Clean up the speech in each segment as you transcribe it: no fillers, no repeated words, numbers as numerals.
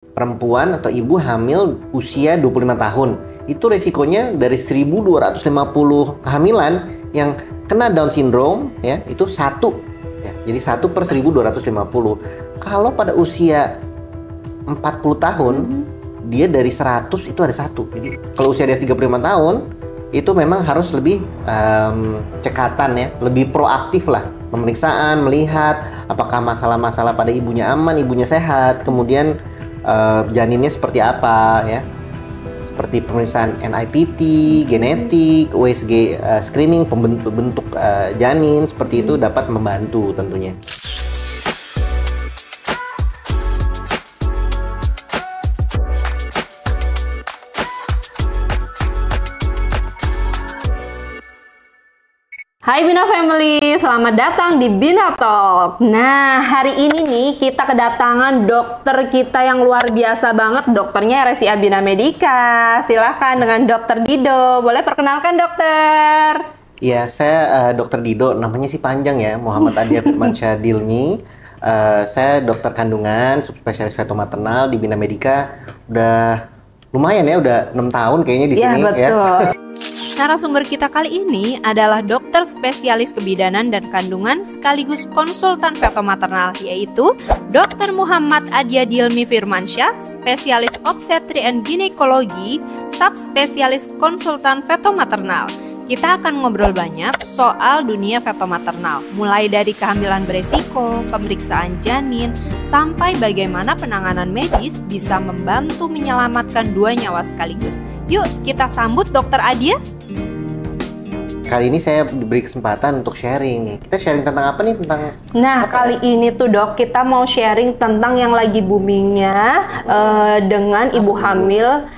perempuan atau ibu hamil usia 25 tahun. Itu resikonya dari 1.250 kehamilan yang kena Down syndrome ya, itu satu. Ya, jadi 1/1.250. Kalau pada usia 40 tahun, dia dari 100 itu ada satu. Jadi kalau usia dia 35 tahun, itu memang harus lebih cekatan ya, lebih proaktif lah. Pemeriksaan, melihat apakah masalah-masalah pada ibunya aman, ibunya sehat, kemudian janinnya seperti apa ya. Seperti pemeriksaan NIPT, genetik, USG screening, pembentuk janin, seperti itu dapat membantu tentunya. Hai Bina Family, selamat datang di Bina Talk. Nah, hari ini nih kita kedatangan dokter kita yang luar biasa banget. Dokternya RSCA Bina Medica. Silahkan dengan Dokter Dido. Boleh perkenalkan dokter? Iya, saya Dokter Dido. Namanya sih panjang ya, Muhammad Adia Firmansyah Dilmi. Saya dokter kandungan, subspesialis feto maternal di Bina Medica. Udah lumayan ya, udah 6 tahun kayaknya di sini. Betul. Ya. Narasumber kita kali ini adalah dokter spesialis kebidanan dan kandungan sekaligus konsultan feto maternal, yaitu Dr. Muhammad Adia Dilmi Firmansyah, spesialis obstetri and ginekologi, subspesialis konsultan feto maternal. Kita akan ngobrol banyak soal dunia feto maternal, mulai dari kehamilan beresiko, pemeriksaan janin, sampai bagaimana penanganan medis bisa membantu menyelamatkan 2 nyawa sekaligus. Yuk kita sambut Dr. Adia. Kali ini saya diberi kesempatan untuk sharing. Kita sharing tentang apa nih? Kali ini tuh dok, kita mau sharing tentang yang lagi boomingnya dengan ibu hamil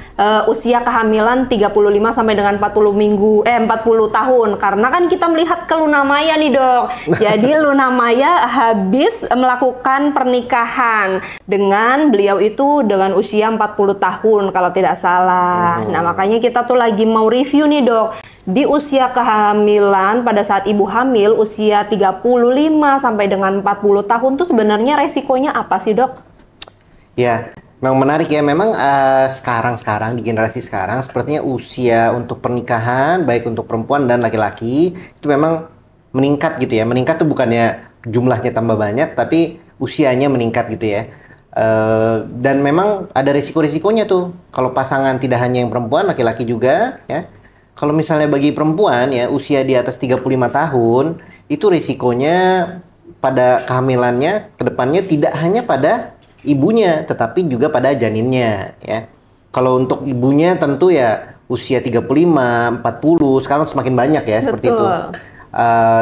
usia kehamilan 35 sampai dengan 40 tahun. Karena kan kita melihat ke Luna Maya nih dok. Jadi Luna Maya habis melakukan pernikahan dengan beliau itu dengan usia 40 tahun kalau tidak salah. Nah makanya kita tuh lagi mau review nih dok. Di usia kehamilan pada saat ibu hamil usia 35 sampai dengan 40 tahun tuh sebenarnya resikonya apa sih dok? Ya, memang menarik ya. Memang sekarang di generasi sekarang sepertinya usia untuk pernikahan baik untuk perempuan dan laki-laki itu memang meningkat gitu ya. Meningkat tuh bukannya jumlahnya tambah banyak, tapi usianya meningkat gitu ya. Dan memang ada risiko-risikonya tuh. Kalau pasangan tidak hanya yang perempuan, laki-laki juga ya. Kalau misalnya bagi perempuan ya usia di atas 35 tahun itu risikonya pada kehamilannya ke depannya tidak hanya pada ibunya tetapi juga pada janinnya ya. Kalau untuk ibunya tentu ya usia 35, 40 sekarang semakin banyak ya. Betul. Seperti itu.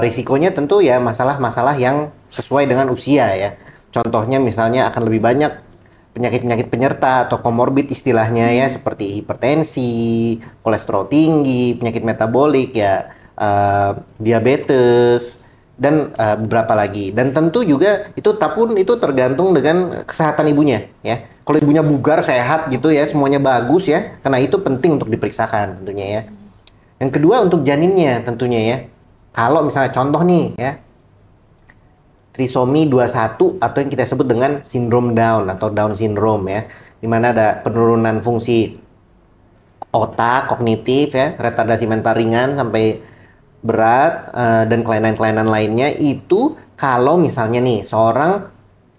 Risikonya tentu ya masalah-masalah yang sesuai dengan usia ya. Contohnya misalnya akan lebih banyak penyakit-penyakit penyerta atau komorbid istilahnya ya, seperti hipertensi, kolesterol tinggi, penyakit metabolik ya, diabetes dan beberapa lagi. Dan tentu juga itu tergantung dengan kesehatan ibunya ya. Kalau ibunya bugar, sehat gitu ya, semuanya bagus ya, karena itu penting untuk diperiksakan tentunya ya. Yang kedua untuk janinnya tentunya ya. Kalau misalnya contoh nih ya, trisomi 21 atau yang kita sebut dengan sindrom Down atau Down syndrome ya, di mana ada penurunan fungsi otak, kognitif ya, retardasi mental ringan sampai berat dan kelainan-kelainan lainnya. Itu kalau misalnya nih seorang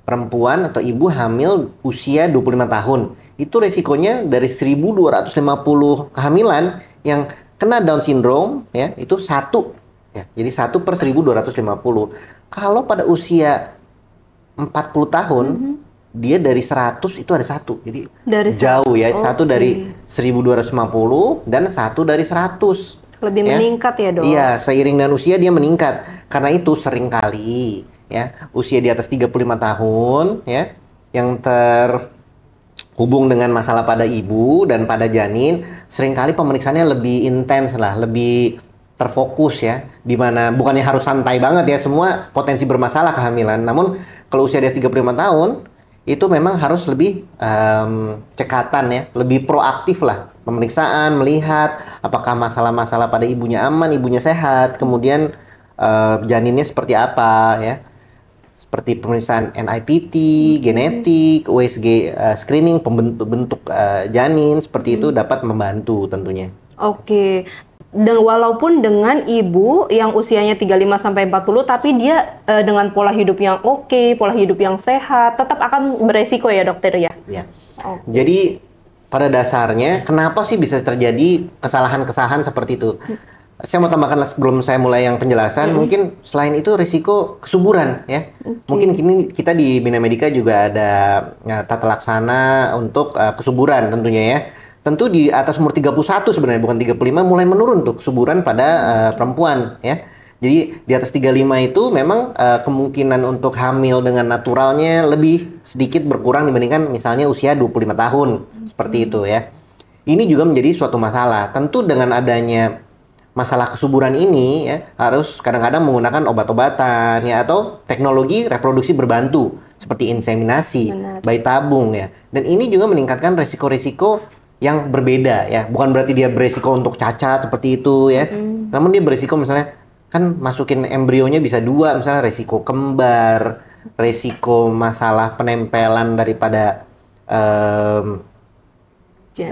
perempuan atau ibu hamil usia 25 tahun, itu resikonya dari 1.250 kehamilan yang kena Down syndrome ya, itu satu ya. Jadi 1/1.250. Kalau pada usia 40 tahun, dia dari 100 itu ada satu. Jadi dari jauh ya. Satu dari 1.250 dan satu dari 100. Lebih ya. Meningkat ya dok? Iya, seiring dengan usia dia meningkat. Karena itu seringkali ya, usia di atas 35 tahun ya, yang terhubung dengan masalah pada ibu dan pada janin, seringkali pemeriksaannya lebih intens lah, lebih terfokus ya, dimana bukannya harus santai banget ya, semua potensi bermasalah kehamilan. Namun kalau usia dia 35 tahun itu memang harus lebih cekatan ya, lebih proaktif lah. Pemeriksaan, melihat apakah masalah-masalah pada ibunya aman, ibunya sehat, kemudian janinnya seperti apa ya. seperti pemeriksaan NIPT, genetik, USG screening pembentuk janin seperti itu dapat membantu tentunya. Oke. Dan walaupun dengan ibu yang usianya 35 sampai 40 tapi dia dengan pola hidup yang oke, pola hidup yang sehat, tetap akan beresiko ya dokter ya? Ya. Jadi pada dasarnya kenapa sih bisa terjadi kesalahan-kesalahan seperti itu? Saya mau tambahkan sebelum saya mulai yang penjelasan, mungkin selain itu risiko kesuburan ya. Mungkin kini kita di Bina Medica juga ada tata laksana untuk kesuburan tentunya ya. Tentu di atas umur 31 sebenarnya, bukan 35, mulai menurun tuh kesuburan pada perempuan ya. Jadi di atas 35 itu memang kemungkinan untuk hamil dengan naturalnya lebih sedikit berkurang dibandingkan misalnya usia 25 tahun. Seperti itu ya. Ini juga menjadi suatu masalah. Tentu dengan adanya masalah kesuburan ini ya harus kadang-kadang menggunakan obat-obatan ya atau teknologi reproduksi berbantu seperti inseminasi, bayi tabung ya. Dan ini juga meningkatkan resiko-resiko yang berbeda ya. Bukan berarti dia beresiko untuk cacat seperti itu ya. Namun dia beresiko misalnya kan masukin embrionya bisa 2, misalnya resiko kembar, resiko masalah penempelan daripada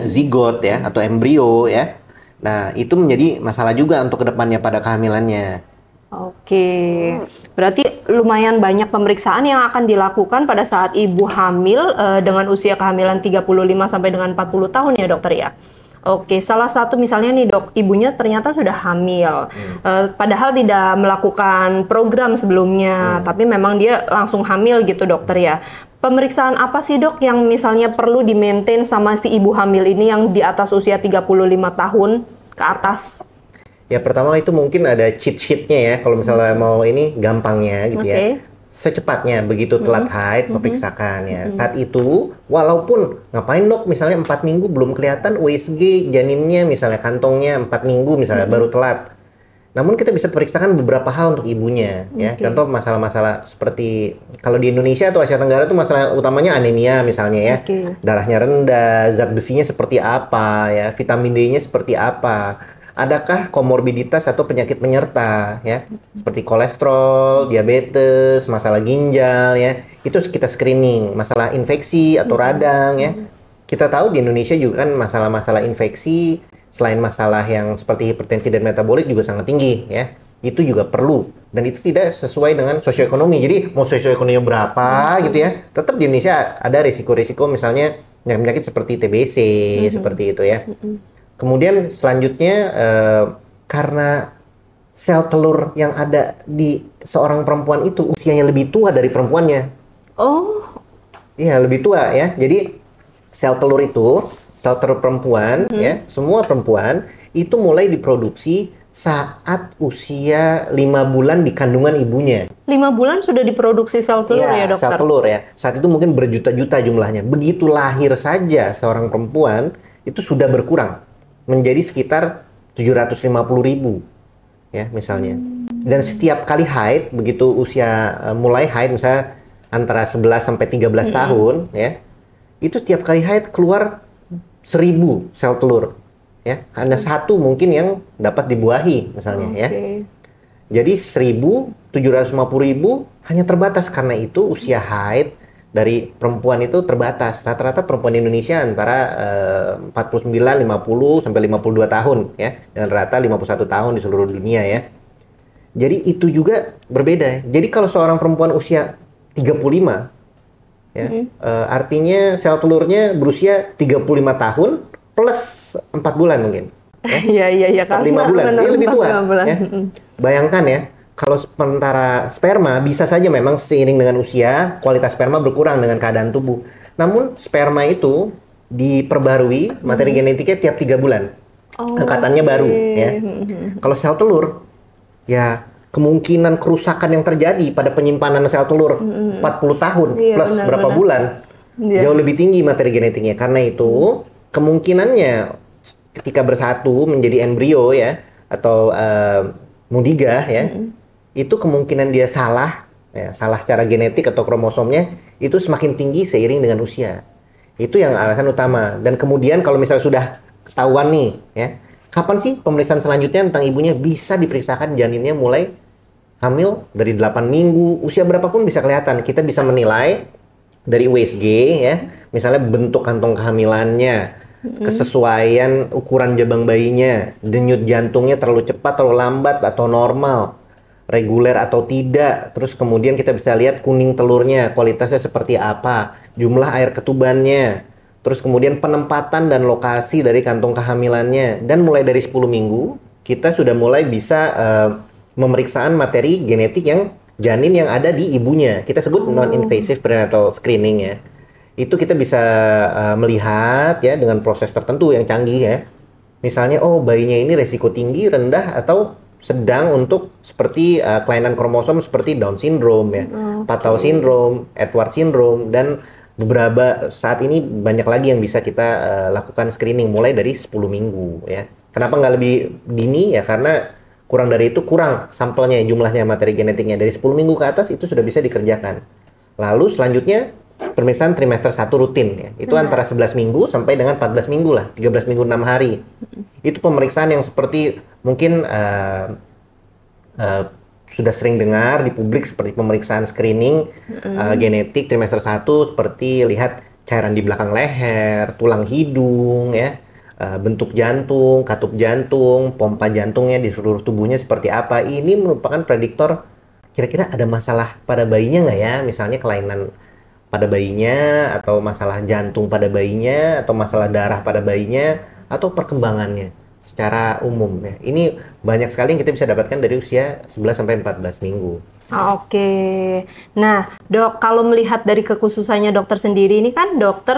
zigot ya atau embrio ya. Nah, itu menjadi masalah juga untuk kedepannya pada kehamilannya. Oke, berarti lumayan banyak pemeriksaan yang akan dilakukan pada saat ibu hamil dengan usia kehamilan 35 sampai dengan 40 tahun ya dokter ya? Oke, salah satu misalnya nih dok, ibunya ternyata sudah hamil, padahal tidak melakukan program sebelumnya, tapi memang dia langsung hamil gitu dokter ya. Pemeriksaan apa sih dok yang misalnya perlu di-maintain sama si ibu hamil ini yang di atas usia 35 tahun ke atas? Ya pertama itu mungkin ada cheat sheet-nya ya, kalau misalnya mau ini gampangnya gitu ya. Secepatnya begitu telat haid memeriksakan ya. Saat itu walaupun ngapain dok misalnya 4 minggu belum kelihatan USG janinnya misalnya kantongnya 4 minggu misalnya baru telat. Namun kita bisa periksakan beberapa hal untuk ibunya ya. Contoh masalah-masalah seperti kalau di Indonesia atau Asia Tenggara itu masalah utamanya anemia misalnya ya. Darahnya rendah, zat besinya seperti apa ya, vitamin D-nya seperti apa. Adakah komorbiditas atau penyakit penyerta ya, seperti kolesterol, diabetes, masalah ginjal ya. Itu kita screening, masalah infeksi atau radang ya. Kita tahu di Indonesia juga kan masalah-masalah infeksi selain masalah yang seperti hipertensi dan metabolik juga sangat tinggi ya. Itu juga perlu dan itu tidak sesuai dengan sosioekonomi. Jadi mau sosioekonominya berapa gitu ya, tetap di Indonesia ada risiko-risiko misalnya penyakit seperti TBC seperti itu ya. Kemudian selanjutnya karena sel telur yang ada di seorang perempuan itu usianya lebih tua dari perempuannya. Oh. Iya, lebih tua ya. Jadi sel telur itu, sel telur perempuan ya, semua perempuan itu mulai diproduksi saat usia 5 bulan di kandungan ibunya. 5 bulan sudah diproduksi sel telur ya dokter? Sel telur ya. Saat itu mungkin berjuta-juta jumlahnya. Begitu lahir saja seorang perempuan itu sudah berkurang menjadi sekitar 750.000 ya misalnya. Dan setiap kali haid, begitu usia mulai haid misalnya antara 11 sampai 13 tahun ya, itu tiap kali haid keluar 1000 sel telur ya. Hanya satu mungkin yang dapat dibuahi misalnya ya. Jadi 750.000 hanya terbatas karena itu usia haid dari perempuan itu terbatas. Rata-rata perempuan Indonesia antara 49, 50 sampai 52 tahun ya, dengan rata 51 tahun di seluruh dunia ya. Jadi itu juga berbeda. Jadi kalau seorang perempuan usia 35 ya, artinya sel telurnya berusia 35 tahun plus 4 bulan mungkin. Iya. 45 bulan. Dia lebih tua ya. Bayangkan ya. Kalau sementara sperma bisa saja memang seiring dengan usia kualitas sperma berkurang dengan keadaan tubuh. Namun sperma itu diperbarui materi genetiknya tiap 3 bulan. Angkatannya baru ya. Kalau sel telur ya kemungkinan kerusakan yang terjadi pada penyimpanan sel telur 40 tahun plus berapa bulan jauh lebih tinggi materi genetiknya. Karena itu kemungkinannya ketika bersatu menjadi embrio ya atau mudiga ya. Itu kemungkinan dia salah secara genetik atau kromosomnya itu semakin tinggi seiring dengan usia. Itu yang alasan utama. Dan kemudian kalau misalnya sudah ketahuan nih, ya, kapan sih pemeriksaan selanjutnya tentang ibunya bisa diperiksakan janinnya mulai hamil dari 8 minggu, usia berapapun bisa kelihatan. Kita bisa menilai dari USG ya, misalnya bentuk kantong kehamilannya, kesesuaian ukuran jabang bayinya, denyut jantungnya terlalu cepat, terlalu lambat, atau normal, reguler atau tidak. Terus kemudian kita bisa lihat kuning telurnya, kualitasnya seperti apa, jumlah air ketubannya, terus kemudian penempatan dan lokasi dari kantong kehamilannya. Dan mulai dari 10 minggu, kita sudah mulai bisa pemeriksaan materi genetik yang janin yang ada di ibunya. Kita sebut non-invasive prenatal screening ya. Itu kita bisa melihat ya dengan proses tertentu yang canggih ya. Misalnya, oh bayinya ini resiko tinggi, rendah, atau sedang untuk seperti kelainan kromosom seperti Down syndrome ya, Patau syndrome, Edward syndrome, dan beberapa saat ini banyak lagi yang bisa kita lakukan screening mulai dari 10 minggu ya. Kenapa nggak lebih dini ya? Karena kurang dari itu, kurang sampelnya, jumlahnya, materi genetiknya. Dari 10 minggu ke atas itu sudah bisa dikerjakan. Lalu selanjutnya pemeriksaan trimester 1 rutin ya. Itu antara 11 minggu sampai dengan 14 minggu lah, 13 minggu 6 hari. Itu pemeriksaan yang seperti mungkin sudah sering dengar di publik, seperti pemeriksaan screening genetik trimester 1, seperti lihat cairan di belakang leher, tulang hidung ya, bentuk jantung, katup jantung, pompa jantungnya di seluruh tubuhnya seperti apa. Ini merupakan prediktor kira-kira ada masalah pada bayinya nggak ya, misalnya kelainan pada bayinya, atau masalah jantung pada bayinya, atau masalah darah pada bayinya, atau perkembangannya secara umum ya. Ini banyak sekali yang kita bisa dapatkan dari usia 11 sampai 14 minggu. Oke. Nah, Dok, kalau melihat dari kekhususannya dokter sendiri, ini kan dokter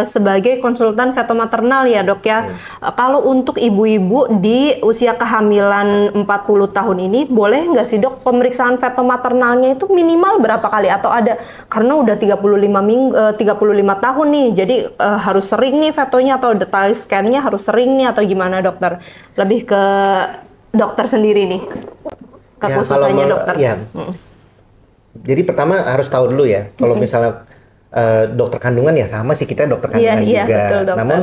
sebagai konsultan fetomaternal ya, Dok ya. Kalau untuk ibu-ibu di usia kehamilan 40 tahun ini, boleh nggak sih, Dok, pemeriksaan fetomaternalnya itu minimal berapa kali? Atau ada, karena udah 35 tahun nih, jadi harus sering nih fetonya, atau detail scan-nya harus sering nih, atau gimana, dokter? Lebih ke dokter sendiri nih. Kekhususannya dokter. Ya. Jadi pertama harus tahu dulu ya, kalau misalnya dokter kandungan ya sama sih, kita dokter kandungan juga. Betul, dokter. Namun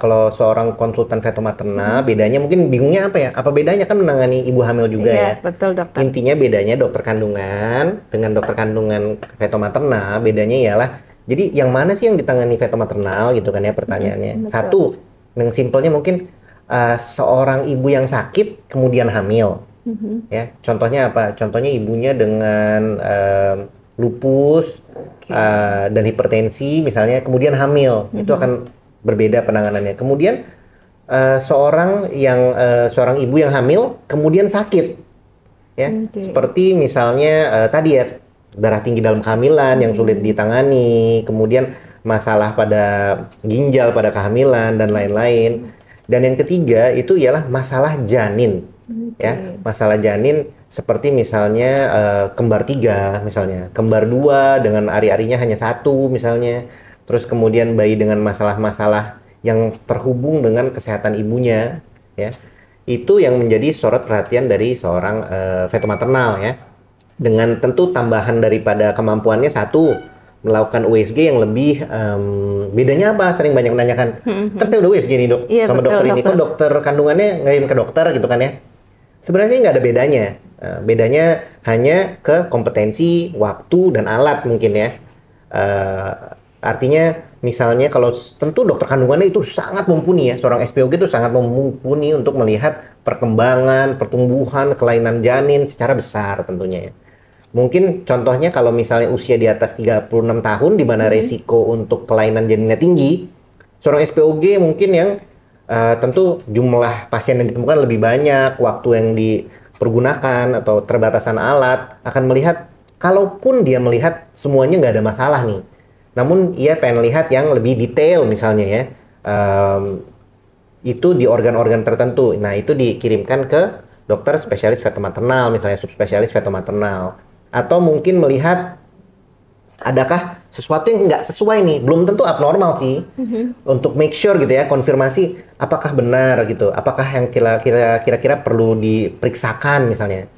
kalau seorang konsultan fetomaternal, bedanya mungkin bingungnya apa ya? Apa bedanya, kan menangani ibu hamil juga ya? Betul, dokter. Intinya bedanya dokter kandungan dengan dokter kandungan fetomaternal, bedanya ialah, jadi yang mana sih yang ditangani fetomaternal gitu kan ya pertanyaannya. Satu, yang simpelnya mungkin seorang ibu yang sakit kemudian hamil. Ya, contohnya apa? Contohnya ibunya dengan lupus dan hipertensi misalnya, kemudian hamil, itu akan berbeda penanganannya. Kemudian seorang ibu yang hamil kemudian sakit, ya, seperti misalnya tadi ya, darah tinggi dalam kehamilan yang sulit ditangani, kemudian masalah pada ginjal pada kehamilan dan lain-lain. Dan yang ketiga itu ialah masalah janin. Ya, masalah janin seperti misalnya kembar 3 misalnya, kembar 2 dengan ari-arinya hanya 1 misalnya, terus kemudian bayi dengan masalah-masalah yang terhubung dengan kesehatan ibunya ya, itu yang menjadi sorot perhatian dari seorang fetomaternal ya, dengan tentu tambahan daripada kemampuannya, satu, melakukan USG yang lebih bedanya apa, sering banyak menanyakan, kan saya udah USG nih, Dok, sama dokter ini, kok dokter kandungannya ngirim ke dokter gitu kan ya. Sebenarnya nggak ada bedanya. Bedanya hanya ke kompetensi, waktu, dan alat mungkin ya. Artinya misalnya kalau tentu dokter kandungannya itu sangat mumpuni ya. Seorang SPOG itu sangat mumpuni untuk melihat perkembangan, pertumbuhan, kelainan janin secara besar tentunya ya. Mungkin contohnya kalau misalnya usia di atas 36 tahun di mana resiko untuk kelainan janinnya tinggi, seorang SPOG mungkin yang tentu jumlah pasien yang ditemukan lebih banyak, waktu yang dipergunakan atau terbatasan alat, akan melihat, kalaupun dia melihat semuanya nggak ada masalah nih, namun ia pengen lihat yang lebih detail misalnya ya, itu di organ-organ tertentu. Nah, itu dikirimkan ke dokter spesialis fetomaternal, misalnya subspesialis fetomaternal. Atau mungkin melihat adakah sesuatu yang nggak sesuai nih, belum tentu abnormal sih, untuk make sure gitu ya, konfirmasi apakah benar gitu, apakah yang kira-kira perlu diperiksakan misalnya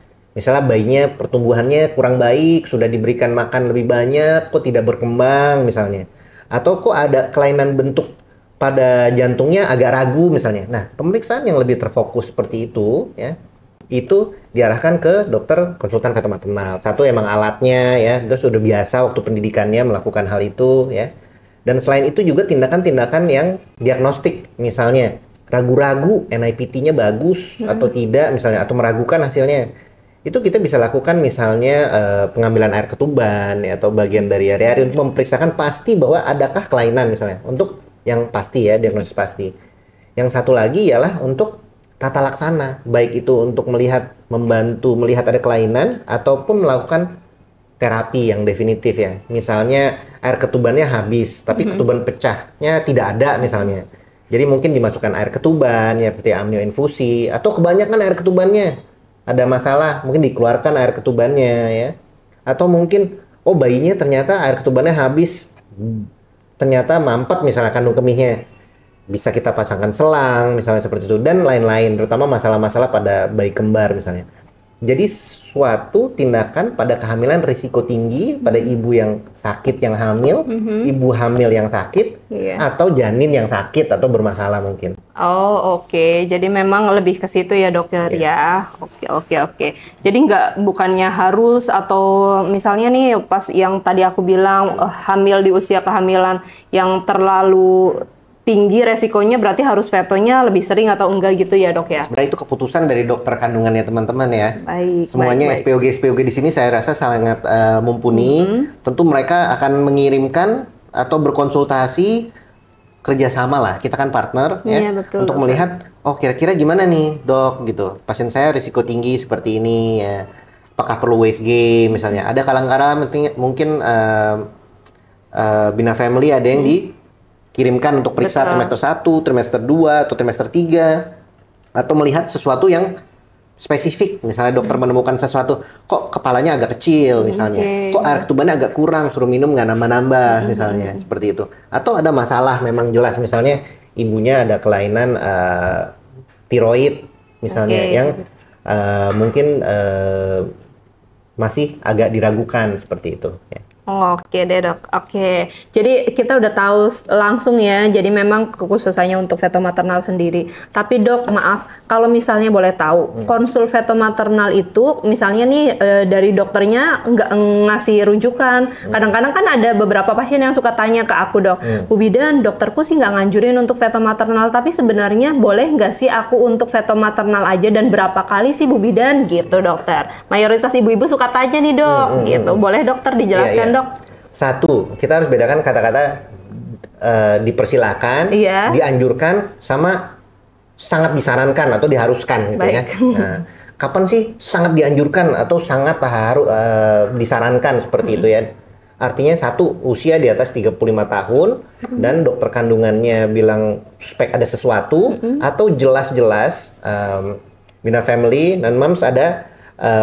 bayinya pertumbuhannya kurang baik, sudah diberikan makan lebih banyak, kok tidak berkembang misalnya, atau kok ada kelainan bentuk pada jantungnya agak ragu misalnya. Nah, pemeriksaan yang lebih terfokus seperti itu ya, itu diarahkan ke dokter konsultan feto maternal. Satu emang alatnya ya, terus sudah biasa waktu pendidikannya melakukan hal itu ya. Dan selain itu juga tindakan-tindakan yang diagnostik, misalnya ragu-ragu NIPT-nya bagus atau tidak misalnya, atau meragukan hasilnya. Itu kita bisa lakukan misalnya pengambilan air ketuban ya, atau bagian dari area untuk memeriksakan pasti bahwa adakah kelainan misalnya. Untuk yang pasti ya, diagnosis pasti. Yang satu lagi ialah untuk tata laksana, baik itu untuk membantu melihat ada kelainan ataupun melakukan terapi yang definitif ya. Misalnya air ketubannya habis, tapi ketuban pecahnya tidak ada misalnya. Jadi mungkin dimasukkan air ketuban ya, seperti amnioinfusi, atau kebanyakan air ketubannya ada masalah, mungkin dikeluarkan air ketubannya ya. Atau mungkin bayinya ternyata air ketubannya habis, ternyata mampet misalnya kandung kemihnya. Bisa kita pasangkan selang misalnya seperti itu, dan lain-lain, terutama masalah-masalah pada bayi kembar misalnya. Jadi suatu tindakan pada kehamilan risiko tinggi pada ibu yang sakit yang hamil, ibu hamil yang sakit, atau janin yang sakit atau bermasalah mungkin. Oh oke. Jadi memang lebih ke situ ya dokter ya. Oke. Jadi bukannya harus, atau misalnya nih pas yang tadi aku bilang hamil di usia kehamilan yang terlalu tinggi resikonya, berarti harus fetonya lebih sering atau enggak gitu ya dok ya? Sebenarnya itu keputusan dari dokter kandungannya teman-teman ya. Baik. Semuanya SPOG di sini saya rasa sangat mumpuni. Tentu mereka akan mengirimkan atau berkonsultasi kerjasama lah. Kita kan partner ya, betul, untuk melihat kira-kira gimana nih dok gitu. Pasien saya risiko tinggi seperti ini ya. Apakah perlu WSG misalnya? Ada kadang-kadang mungkin Bina Family ada yang kirimkan untuk periksa trimester 1, trimester 2, atau trimester 3, atau melihat sesuatu yang spesifik. Misalnya dokter menemukan sesuatu, kok kepalanya agak kecil misalnya, kok air ketubannya agak kurang, suruh minum nggak nambah-nambah misalnya, seperti itu. Atau ada masalah memang jelas, misalnya ibunya ada kelainan tiroid misalnya, yang mungkin masih agak diragukan seperti itu ya. Oke deh dok, oke. Jadi kita udah tahu langsung ya, jadi memang kekhususannya untuk feto maternal sendiri. Tapi dok, maaf, kalau misalnya boleh tahu, konsul feto maternal itu misalnya nih dari dokternya nggak ngasih rujukan. Kadang-kadang kan ada beberapa pasien yang suka tanya ke aku, dok, Bu Bidan, dokterku sih nggak nganjurin untuk feto maternal, tapi sebenarnya boleh nggak sih aku untuk feto maternal aja, dan berapa kali sih Bu Bidan gitu dokter? Mayoritas ibu-ibu suka tanya nih dok, gitu. Boleh dokter dijelaskan dok? Satu, kita harus bedakan kata-kata dipersilakan, dianjurkan, sama sangat disarankan atau diharuskan gitu ya. Nah, kapan sih sangat dianjurkan atau sangat harus disarankan seperti itu ya? Artinya satu, usia di atas 35 tahun dan dokter kandungannya bilang suspek ada sesuatu, atau jelas-jelas Bina Family dan Moms ada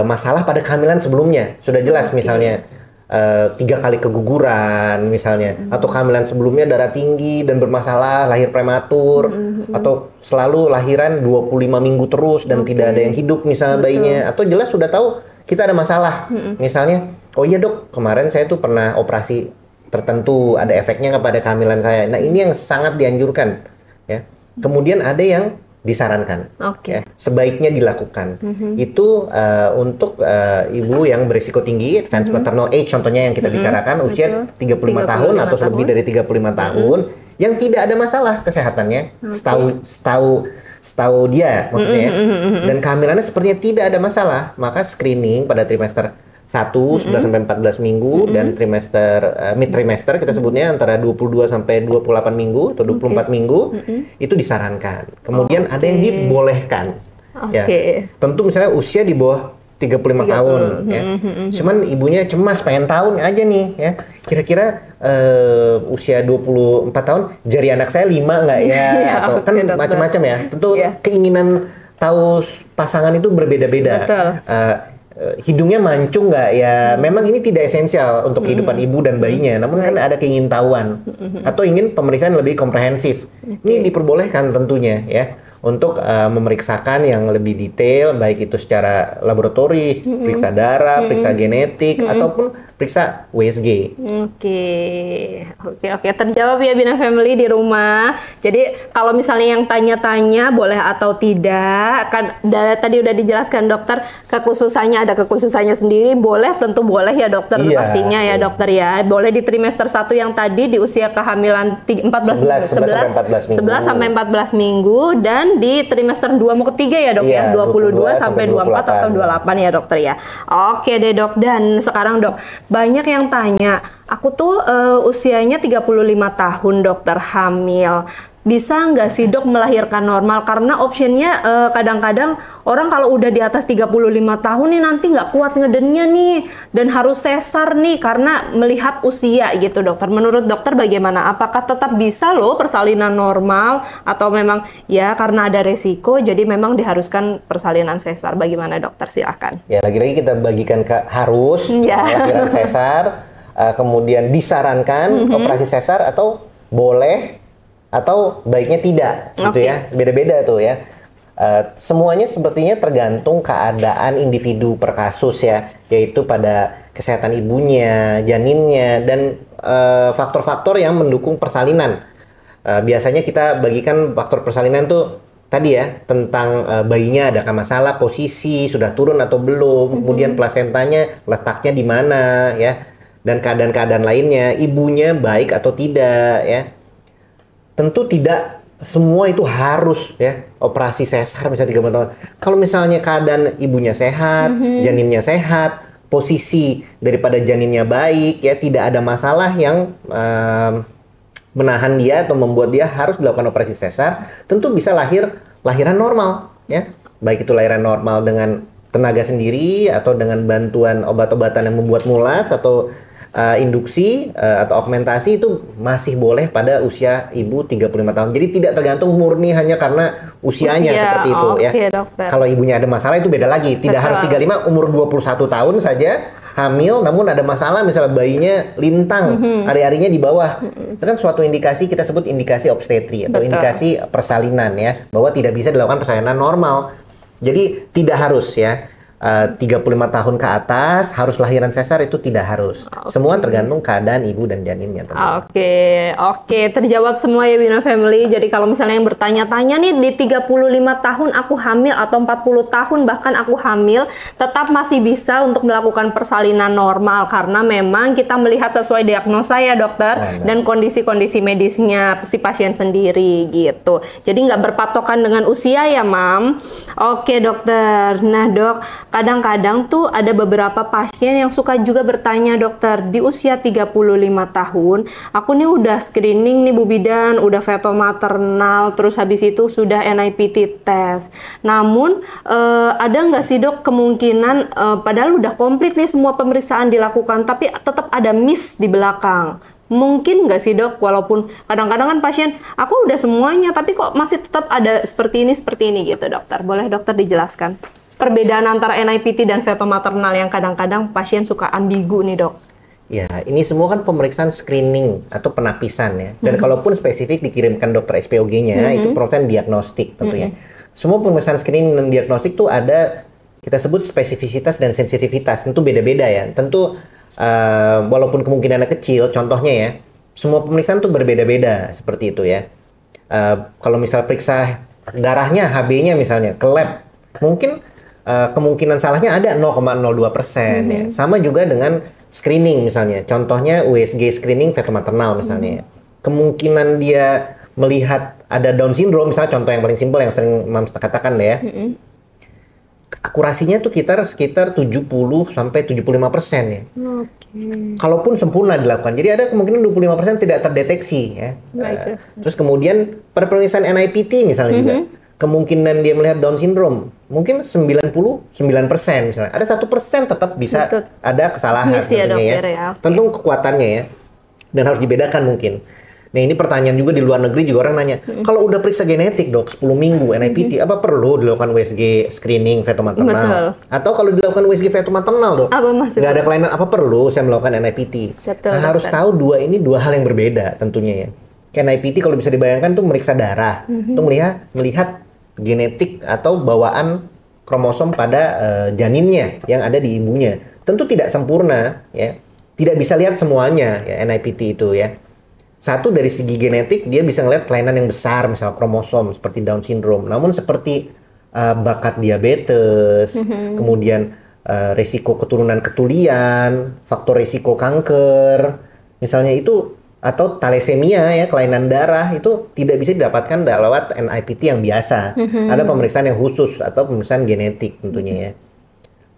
masalah pada kehamilan sebelumnya. Sudah jelas misalnya 3 kali keguguran misalnya, atau kehamilan sebelumnya darah tinggi dan bermasalah, lahir prematur, atau selalu lahiran 25 minggu terus dan tidak ada yang hidup misalnya bayinya, atau jelas sudah tahu kita ada masalah. Misalnya, oh iya dok, kemarin saya tuh pernah operasi tertentu, ada efeknya kepada kehamilan saya. Nah ini yang sangat dianjurkan ya. Kemudian ada yang disarankan, ya, sebaiknya dilakukan. Itu untuk ibu yang berisiko tinggi, advanced maternal age contohnya yang kita bicarakan, usia 35 tahun atau lebih dari 35 tahun, yang tidak ada masalah kesehatannya, setahu dia maksudnya ya. Dan kehamilannya sepertinya tidak ada masalah, maka screening pada trimester 1 11 sampai 14 minggu dan trimester mid trimester kita sebutnya antara 22 sampai 28 minggu atau 24 minggu itu disarankan. Kemudian ada yang dibolehkan. Ya. Tentu misalnya usia di bawah 35 tahun ya. Cuman ibunya cemas pengen tahu aja nih ya. Kira-kira usia 24 tahun jari anak saya 5 nggak ya? Atau kan macam-macam ya. Tentu keinginan tahu pasangan itu berbeda-beda. Hidungnya mancung nggak ya, memang ini tidak esensial untuk kehidupan ibu dan bayinya, namun kan ada keingintahuan atau ingin pemeriksaan lebih komprehensif. Ini diperbolehkan tentunya ya untuk memeriksakan yang lebih detail, baik itu secara laboratoris, periksa darah, periksa genetik, ataupun periksa USG. Oke, terjawab ya Bina Family di rumah. Jadi kalau misalnya yang tanya-tanya boleh atau tidak, kan tadi udah dijelaskan dokter kekhususannya, ada kekhususannya sendiri, boleh, tentu boleh ya dokter, pastinya ya dokter ya. Boleh di trimester 1 yang tadi di usia kehamilan 11 sampai 14 minggu, dan di trimester 2 mau ketiga ya dok ya, 22 sampai 24 atau 28 ya dokter ya. Oke deh dok, dan sekarang dok, banyak yang tanya, aku tuh usianya 35 tahun dokter, hamil. Bisa nggak sih dok melahirkan normal? Karena optionnya kadang-kadang orang kalau udah di atas 35 tahun nih nanti nggak kuat ngedennya nih, dan harus sesar nih karena melihat usia gitu dokter. Menurut dokter bagaimana? Apakah tetap bisa loh persalinan normal, atau memang ya karena ada resiko jadi memang diharuskan persalinan sesar? Bagaimana dokter? Silakan. Ya, lagi-lagi kita bagikan ke harus lahiran sesar, kemudian disarankan operasi sesar, atau boleh atau baiknya tidak, gitu ya. Beda-beda tuh ya. Semuanya sepertinya tergantung keadaan individu per kasus ya, yaitu pada kesehatan ibunya, janinnya, dan faktor-faktor yang mendukung persalinan. Biasanya kita bagikan faktor persalinan tuh tadi ya, tentang bayinya adakah masalah, posisi sudah turun atau belum, kemudian plasentanya letaknya di mana ya, dan keadaan-keadaan lainnya, ibunya baik atau tidak ya. Tentu tidak semua itu harus ya operasi sesar misalnya 3 tahun. Kalau misalnya keadaan ibunya sehat, janinnya sehat, posisi daripada janinnya baik ya, tidak ada masalah yang menahan dia atau membuat dia harus dilakukan operasi sesar, tentu bisa lahiran normal ya. Baik itu lahiran normal dengan tenaga sendiri atau dengan bantuan obat-obatan yang membuat mulas atau induksi atau augmentasi, itu masih boleh pada usia ibu 35 tahun. Jadi tidak tergantung murni hanya karena usianya seperti itu ya. Dokter. Kalau ibunya ada masalah itu beda lagi. Tidak harus 35, umur 21 tahun saja hamil namun ada masalah, misalnya bayinya lintang, hari-harinya di bawah. Itu kan suatu indikasi, kita sebut indikasi obstetri atau indikasi persalinan ya, bahwa tidak bisa dilakukan persalinan normal. Jadi tidak harus ya. 35 tahun ke atas harus lahiran sesar, itu tidak harus. Semua tergantung keadaan ibu dan janinnya. Oke, terjawab semua ya Bina Family. Jadi kalau misalnya yang bertanya-tanya nih, di 35 tahun aku hamil atau 40 tahun bahkan aku hamil, tetap masih bisa untuk melakukan persalinan normal karena memang kita melihat sesuai diagnosa ya dokter, dan kondisi-kondisi medisnya si pasien sendiri gitu. Jadi nggak berpatokan dengan usia ya mam. Oke dokter. Nah dok, kadang-kadang tuh ada beberapa pasien yang suka juga bertanya, dokter, di usia 35 tahun, aku nih udah screening nih Bu Bidan, udah feto maternal, terus habis itu sudah NIPT test. Namun, ada nggak sih dok kemungkinan, padahal udah komplit nih semua pemeriksaan dilakukan, tapi tetap ada miss di belakang. Mungkin nggak sih dok, walaupun kadang-kadang kan pasien, aku udah semuanya, tapi kok masih tetap ada seperti ini gitu dokter. Boleh dokter dijelaskan perbedaan antara NIPT dan feto maternal yang kadang-kadang pasien suka ambigu nih dok? Ya, ini semua kan pemeriksaan screening atau penapisan ya. Dan kalaupun spesifik dikirimkan dokter SPOG-nya, itu pemeriksaan diagnostik tentunya. Semua pemeriksaan screening dan diagnostik tuh ada, kita sebut spesifisitas dan sensitivitas. Tentu beda-beda ya. Tentu walaupun kemungkinannya kecil, contohnya ya, semua pemeriksaan tuh berbeda-beda seperti itu ya. Kalau misal periksa darahnya, HB-nya misalnya, ke lab, mungkin kemungkinan salahnya ada 0,02% ya. Sama juga dengan screening misalnya. Contohnya USG screening feto maternal misalnya. Kemungkinan dia melihat ada Down syndrome misalnya, contoh yang paling simpel yang sering Mam katakan ya. Akurasinya tuh sekitar 70 sampai 75% ya. Kalaupun sempurna dilakukan. Jadi ada kemungkinan 25% tidak terdeteksi ya. Terus kemudian pada pemeriksaan NIPT misalnya juga, kemungkinan dia melihat Down syndrome mungkin 99% misalnya. Ada 1% tetap bisa ada kesalahan tentunya ya. Tentu kekuatannya ya. Dan harus dibedakan mungkin. Nah ini pertanyaan juga di luar negeri juga orang nanya, kalau udah periksa genetik dok 10 minggu NIPT, apa perlu dilakukan USG screening feto maternal? Atau kalau dilakukan USG feto maternal dok, nggak ada kelainan, apa perlu saya melakukan NIPT? Harus tahu ini dua hal yang berbeda tentunya ya. NIPT kalau bisa dibayangkan tuh meriksa darah, tuh melihat genetik atau bawaan kromosom pada janinnya yang ada di ibunya. Tentu tidak sempurna ya. tidak bisa lihat semuanya ya NIPT itu ya. Satu dari segi genetik dia bisa ngelihat kelainan yang besar misalnya kromosom seperti Down syndrome. Namun seperti bakat diabetes, kemudian resiko keturunan ketulian, faktor resiko kanker, misalnya itu atau thalassemia ya kelainan darah itu tidak bisa didapatkan lewat NIPT yang biasa. Ada pemeriksaan yang khusus atau pemeriksaan genetik tentunya ya.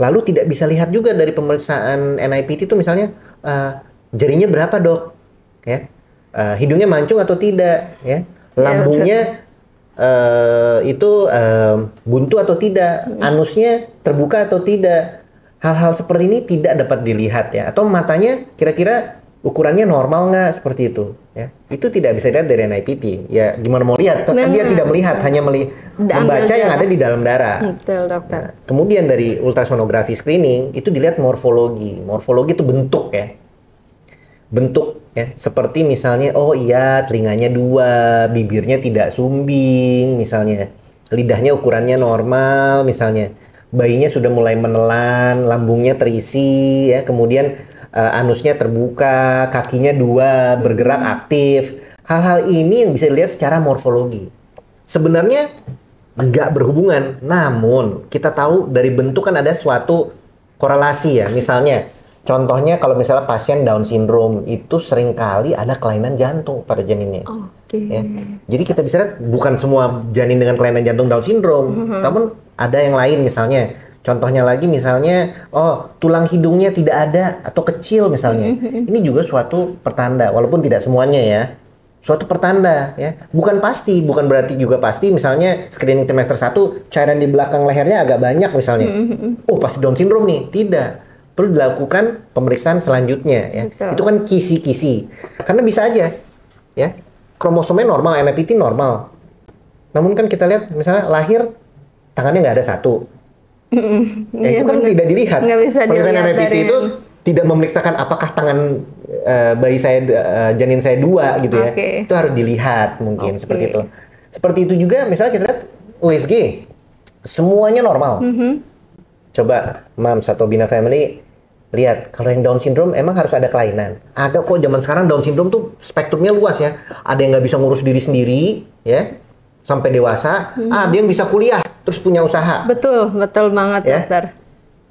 Lalu tidak bisa lihat juga dari pemeriksaan NIPT itu misalnya jarinya berapa dok, ya, hidungnya mancung atau tidak, ya, lambungnya itu buntu atau tidak, anusnya terbuka atau tidak. Hal-hal seperti ini tidak dapat dilihat ya, atau matanya kira-kira ukurannya normal nggak seperti itu ya, itu tidak bisa dilihat dari NIPT ya. Gimana mau lihat, kan dia tidak melihat, hanya membaca yang ada di dalam darah. Betul dokter. Nah, kemudian dari ultrasonografi screening itu dilihat morfologi itu bentuk ya, bentuk ya, seperti misalnya oh iya telinganya 2, bibirnya tidak sumbing misalnya, lidahnya ukurannya normal misalnya, bayinya sudah mulai menelan, lambungnya terisi ya, kemudian anusnya terbuka, kakinya 2, bergerak aktif. Hal-hal ini yang bisa dilihat secara morfologi. Sebenarnya nggak berhubungan, namun kita tahu dari bentuk kan ada suatu korelasi ya. Misalnya, contohnya kalau misalnya pasien Down syndrome itu seringkali ada kelainan jantung pada janinnya. Ya. Jadi kita bisa lihat bukan semua janin dengan kelainan jantung Down syndrome, namun ada yang lain misalnya. Contohnya lagi misalnya, oh tulang hidungnya tidak ada atau kecil misalnya. Ini juga suatu pertanda, walaupun tidak semuanya ya. Suatu pertanda ya. Bukan pasti, bukan berarti juga pasti. Misalnya screening trimester 1, cairan di belakang lehernya agak banyak misalnya. Oh pasti Down syndrome nih. Tidak. Perlu dilakukan pemeriksaan selanjutnya ya. Betul. Itu kan kisi-kisi. Karena bisa aja ya. Kromosomnya normal, NIPT normal. Namun kan kita lihat misalnya lahir tangannya nggak ada satu. Itu kan tidak dilihat. Pemeriksaan NIPT itu tidak memeriksakan apakah tangan bayi saya, janin saya 2 gitu ya. Itu harus dilihat mungkin seperti itu. Seperti itu juga misalnya kita lihat USG, semuanya normal. Coba Mams atau Bina Family lihat, kalau yang Down syndrome emang harus ada kelainan. Ada kok zaman sekarang Down syndrome tuh spektrumnya luas ya. Ada yang nggak bisa ngurus diri sendiri ya, sampai dewasa. Ada yang bisa kuliah terus punya usaha. Betul banget ya? Dokter.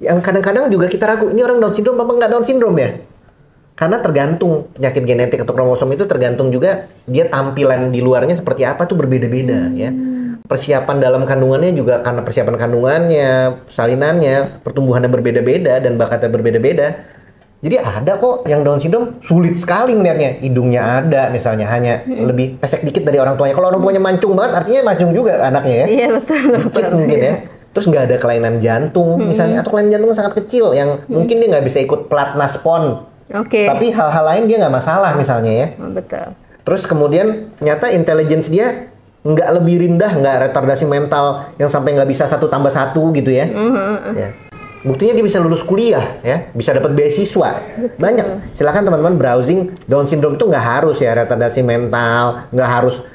Yang kadang-kadang juga kita ragu, ini orang Down syndrome apa nggak Down syndrome ya? Karena tergantung penyakit genetik atau kromosom itu tergantung juga dia tampilan di luarnya seperti apa tuh berbeda-beda ya. Persiapan dalam kandungannya juga karena persiapan kandungannya, salinannya, pertumbuhannya berbeda-beda dan bakatnya berbeda-beda. Jadi ada kok yang Down syndrome sulit sekali melihatnya, hidungnya ada misalnya hanya lebih pesek dikit dari orang tuanya. Kalau orang tuanya mancung banget, artinya mancung juga anaknya ya. Iya betul. Dikit mungkin ya. Terus nggak ada kelainan jantung misalnya, atau kelainan jantung sangat kecil yang mungkin dia nggak bisa ikut pelatnas PON. Tapi hal-hal lain dia nggak masalah misalnya ya. Betul. Terus kemudian ternyata intelligence dia nggak lebih rendah, nggak retardasi mental yang sampai nggak bisa 1 tambah 1 gitu ya. Ya. Buktinya dia bisa lulus kuliah ya, bisa dapat beasiswa. Banyak. Silakan teman-teman browsing, Down syndrome itu nggak harus ya retardasi mental, nggak harus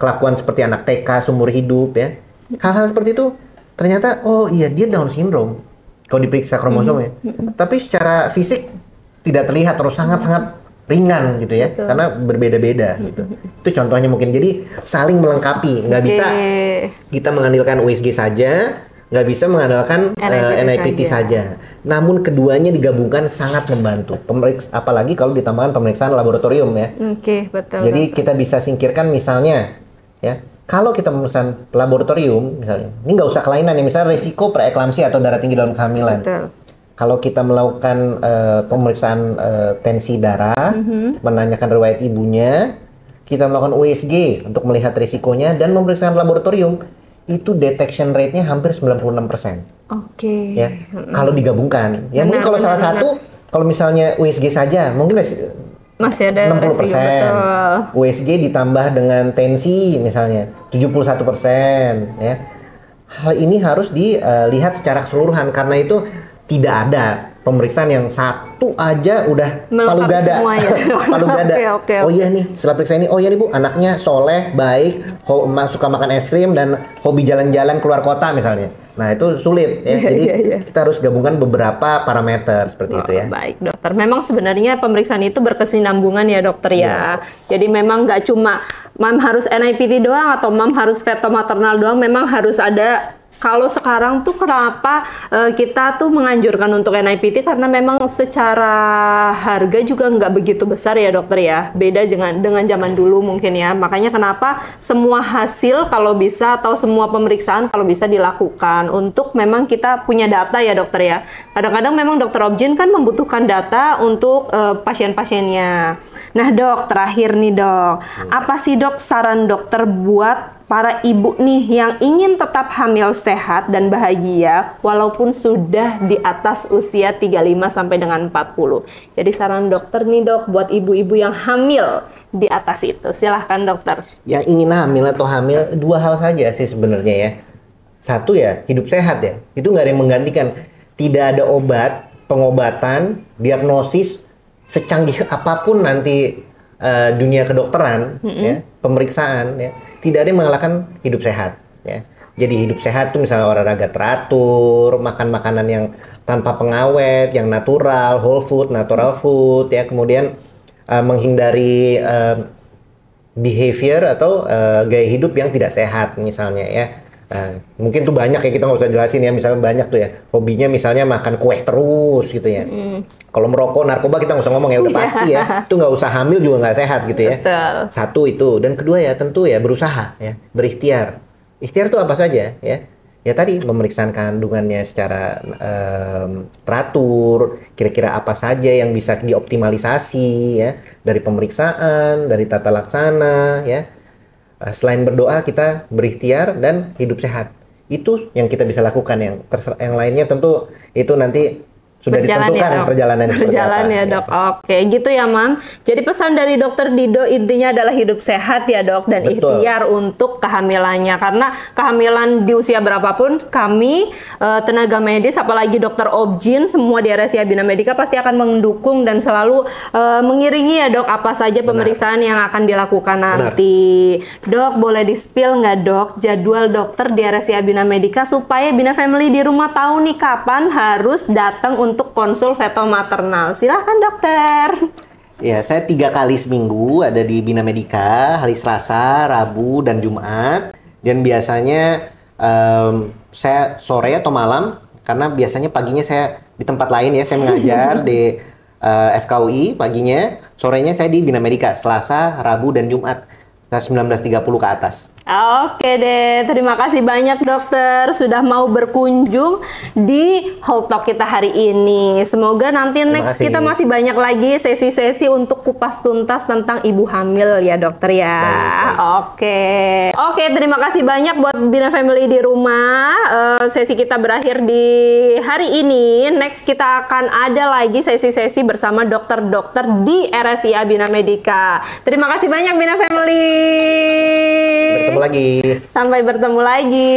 kelakuan seperti anak TK seumur hidup ya. Hal-hal seperti itu ternyata oh iya dia Down syndrome kalau diperiksa kromosomnya. Tapi secara fisik tidak terlihat, terus sangat-sangat ringan gitu ya. Karena berbeda-beda gitu. Itu contohnya mungkin. Jadi saling melengkapi, nggak bisa kita mengandalkan USG saja, nggak bisa mengandalkan NIPT saja. Namun keduanya digabungkan sangat membantu. Apalagi kalau ditambahkan pemeriksaan laboratorium ya. Betul. Jadi kita bisa singkirkan misalnya ya, kalau kita pemeriksaan laboratorium misalnya, ini nggak usah kelainan ya, misalnya resiko preeklamsi atau darah tinggi dalam kehamilan. Betul. Kalau kita melakukan pemeriksaan tensi darah, menanyakan riwayat ibunya, kita melakukan USG untuk melihat risikonya dan memeriksakan laboratorium, itu detection rate-nya hampir 96%. Ya, kalau digabungkan. Ya mungkin kalau salah satu, kalau misalnya USG saja, mungkin masih ada 60%. Resiko, betul. USG ditambah dengan tensi misalnya 71% ya. Hal ini harus dilihat secara keseluruhan, karena itu tidak ada pemeriksaan yang satu aja udah palu gada. Palu gada. Oh iya nih, setelah periksa ini, oh iya nih Bu, anaknya soleh, baik, suka makan es krim dan hobi jalan-jalan keluar kota misalnya. Nah, itu sulit ya. Jadi kita harus gabungkan beberapa parameter seperti itu ya. Baik dokter, memang sebenarnya pemeriksaan itu berkesinambungan ya dokter ya. Jadi memang nggak cuma mam harus NIPT doang atau mam harus fetomaternal doang, memang harus ada. Kalau sekarang tuh kenapa kita tuh menganjurkan untuk NIPT karena memang secara harga juga nggak begitu besar ya dokter ya. Beda dengan zaman dulu mungkin ya. Makanya kenapa semua hasil kalau bisa atau semua pemeriksaan kalau bisa dilakukan untuk memang kita punya data ya dokter ya. Kadang-kadang memang dokter Objin kan membutuhkan data untuk pasien-pasiennya. Nah dok, terakhir nih dok, apa sih dok saran dokter buat para ibu nih yang ingin tetap hamil sehat dan bahagia walaupun sudah di atas usia 35 sampai dengan 40. Jadi saran dokter nih dok buat ibu-ibu yang hamil di atas itu. Silahkan dokter. Yang ingin hamil atau hamil, dua hal saja sih sebenarnya ya. Satu ya, hidup sehat ya. Itu nggak ada yang menggantikan. Tidak ada obat, pengobatan, diagnosis, secanggih apapun nanti dunia kedokteran, ya, pemeriksaan, ya, tidak ada yang mengalahkan hidup sehat. Ya. Jadi hidup sehat tuh misalnya olahraga teratur, makan makanan yang tanpa pengawet, yang natural, whole food, natural food, ya, kemudian menghindari behavior atau gaya hidup yang tidak sehat misalnya ya. Mungkin tuh banyak ya, kita nggak usah jelasin ya, misalnya banyak tuh ya hobinya misalnya makan kue terus gitu ya. Kalau merokok, narkoba kita nggak usah ngomong ya, udah pasti ya itu nggak usah hamil juga nggak sehat gitu ya. Betul. Satu itu, dan kedua ya tentu ya berusaha ya, berikhtiar. Ikhtiar tuh apa saja ya. Ya tadi memeriksa kandungannya secara teratur, kira-kira apa saja yang bisa dioptimalisasi ya dari pemeriksaan, dari tata laksana ya. Selain berdoa kita berikhtiar dan hidup sehat. Itu yang kita bisa lakukan, yang lainnya tentu itu nanti sudah ditentukan perjalanan ya dok. Oke, gitu ya mam. Jadi pesan dari dokter Dido intinya adalah hidup sehat ya dok, dan ikhtiar untuk kehamilannya. Karena kehamilan di usia berapapun kami tenaga medis, apalagi dokter Objin, semua di RSCA Bina Medica pasti akan mendukung dan selalu mengiringi ya dok apa saja pemeriksaan yang akan dilakukan nanti. Dok, boleh di-spill nggak dok jadwal dokter di RSCA Bina Medica supaya Bina Family di rumah tahu nih kapan harus datang untuk konsul fetomaternal. Silahkan dokter. Ya, saya 3 kali seminggu ada di Bina Medica, hari Selasa, Rabu, dan Jumat. Dan biasanya saya sore atau malam, karena biasanya paginya saya di tempat lain ya, saya mengajar di FKUI paginya, sorenya saya di Bina Medica, Selasa, Rabu, dan Jumat, 19.30 ke atas. Oke deh, terima kasih banyak dokter sudah mau berkunjung di Health Talk kita hari ini. Semoga nanti next kita masih banyak lagi sesi-sesi untuk kupas tuntas tentang ibu hamil ya dokter ya. Baik. Oke, terima kasih banyak buat Bina Family di rumah. Sesi kita berakhir di hari ini. Next kita akan ada lagi sesi-sesi bersama dokter-dokter di RSCA Bina Medica. Terima kasih banyak Bina Family. Bertemu lagi. Sampai bertemu lagi.